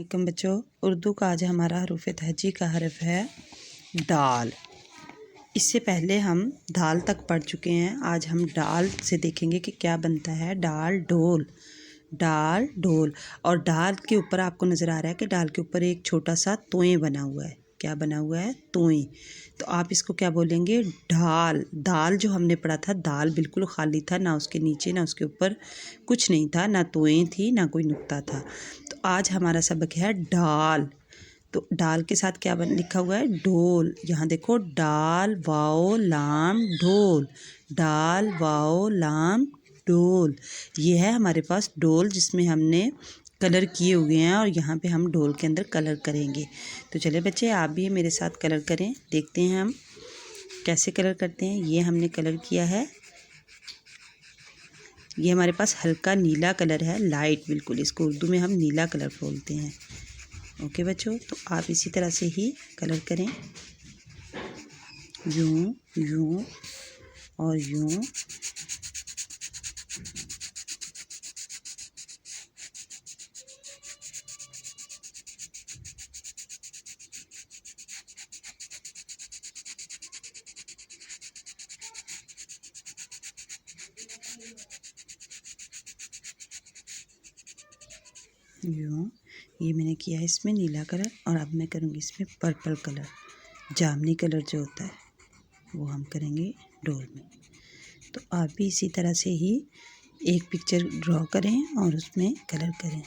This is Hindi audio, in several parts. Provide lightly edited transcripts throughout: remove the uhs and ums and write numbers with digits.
वालेकुम बच्चों, उर्दू का आज हमारा हरूफ तहज्जी का हरफ है दाल। इससे पहले हम दाल तक पढ़ चुके हैं। आज हम डाल से देखेंगे कि क्या बनता है। डाल डोल, डाल डोल। और डाल के ऊपर आपको नज़र आ रहा है कि डाल के ऊपर एक छोटा सा तोय बना हुआ है। क्या बना हुआ है? तोय। तो आप इसको क्या बोलेंगे? ढाल। दाल जो हमने पढ़ा था, दाल बिल्कुल खाली था, ना उसके नीचे ना उसके ऊपर कुछ नहीं था, ना तोय थी ना कोई नुक्ता था। तो आज हमारा सबक है डाल। तो डाल के साथ क्या लिखा हुआ है? डोल। यहाँ देखो, डाल वाओ लाम ढोल, डाल वाओ लाम डोल। ये है हमारे पास डोल, जिसमें हमने कलर किए हुए हैं और यहाँ पे हम डोल के अंदर कलर करेंगे। तो चले बच्चे, आप भी मेरे साथ कलर करें। देखते हैं हम कैसे कलर करते हैं। ये हमने कलर किया है। ये हमारे पास हल्का नीला कलर है, लाइट बिल्कुल। इसको उर्दू में हम नीला कलर बोलते हैं। ओके बच्चों, तो आप इसी तरह से ही कलर करें, यूं यूं और यूं। यूं। ये मैंने किया है इसमें नीला कलर, और अब मैं करूँगी इसमें पर्पल कलर। जामनी कलर जो होता है वो हम करेंगे डोल में। तो आप भी इसी तरह से ही एक पिक्चर ड्रॉ करें और उसमें कलर करें।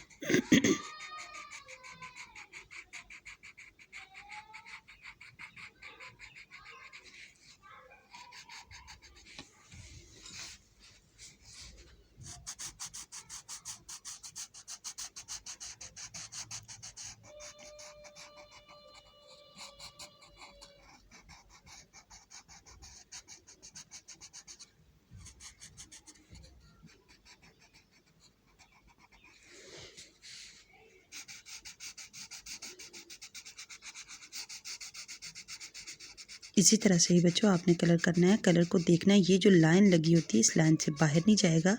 इसी तरह से ही बच्चों आपने कलर करना है। कलर को देखना है, ये जो लाइन लगी होती है इस लाइन से बाहर नहीं जाएगा,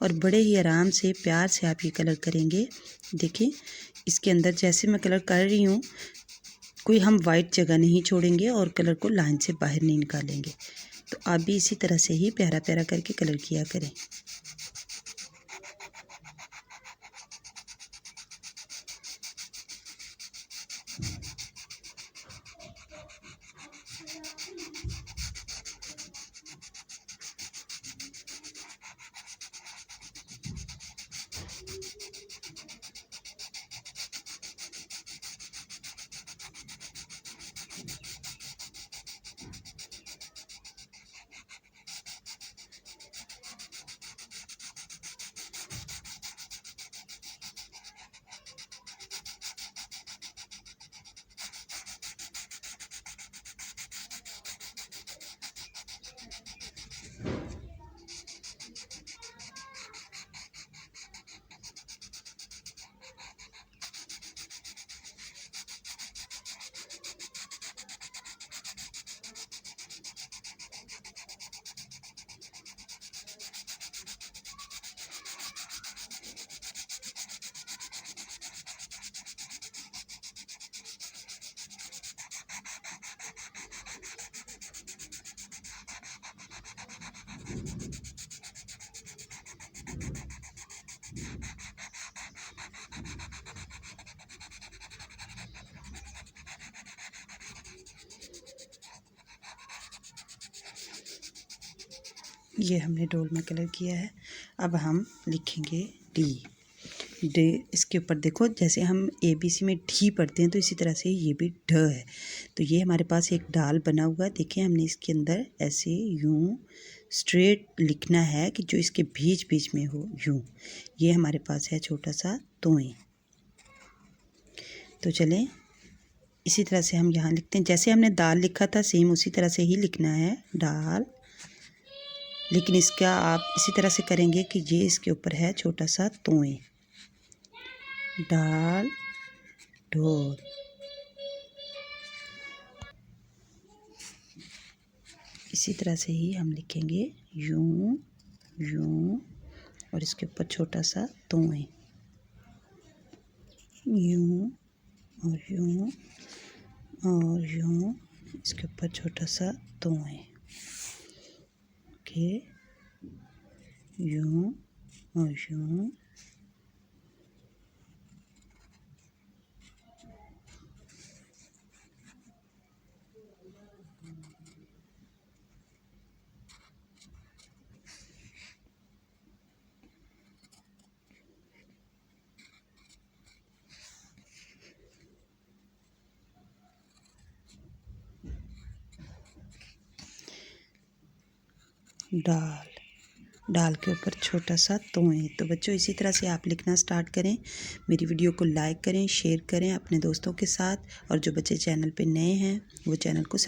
और बड़े ही आराम से प्यार से आप ये कलर करेंगे। देखिए, इसके अंदर जैसे मैं कलर कर रही हूँ, कोई हम वाइट जगह नहीं छोड़ेंगे और कलर को लाइन से बाहर नहीं निकालेंगे। तो आप भी इसी तरह से ही प्यारा प्यारा करके कलर किया करें। ये हमने डोल में कलर किया है। अब हम लिखेंगे डी। डी इसके ऊपर देखो, जैसे हम ABC में ढी पढ़ते हैं तो इसी तरह से ये भी ढ है। तो ये हमारे पास एक डाल बना हुआ है। देखिए, हमने इसके अंदर ऐसे यूं स्ट्रेट लिखना है कि जो इसके बीच बीच में हो, यूं। ये हमारे पास है छोटा सा तोय। तो चलें, इसी तरह से हम यहाँ लिखते हैं। जैसे हमने दाल लिखा था, सेम उसी तरह से ही लिखना है, डाल। लेकिन इसका आप इसी तरह से करेंगे कि ये इसके ऊपर है छोटा सा तोय। डाल ढोल। इसी तरह से ही हम लिखेंगे यूं यूं, और इसके ऊपर छोटा सा तोय। यूं और यूं और यूं, इसके ऊपर छोटा सा तो है। ओके, यूं और यूं, डाल, डाल के ऊपर छोटा सा तोएं। तो बच्चों इसी तरह से आप लिखना स्टार्ट करें। मेरी वीडियो को लाइक करें, शेयर करें अपने दोस्तों के साथ, और जो बच्चे चैनल पे नए हैं वो चैनल को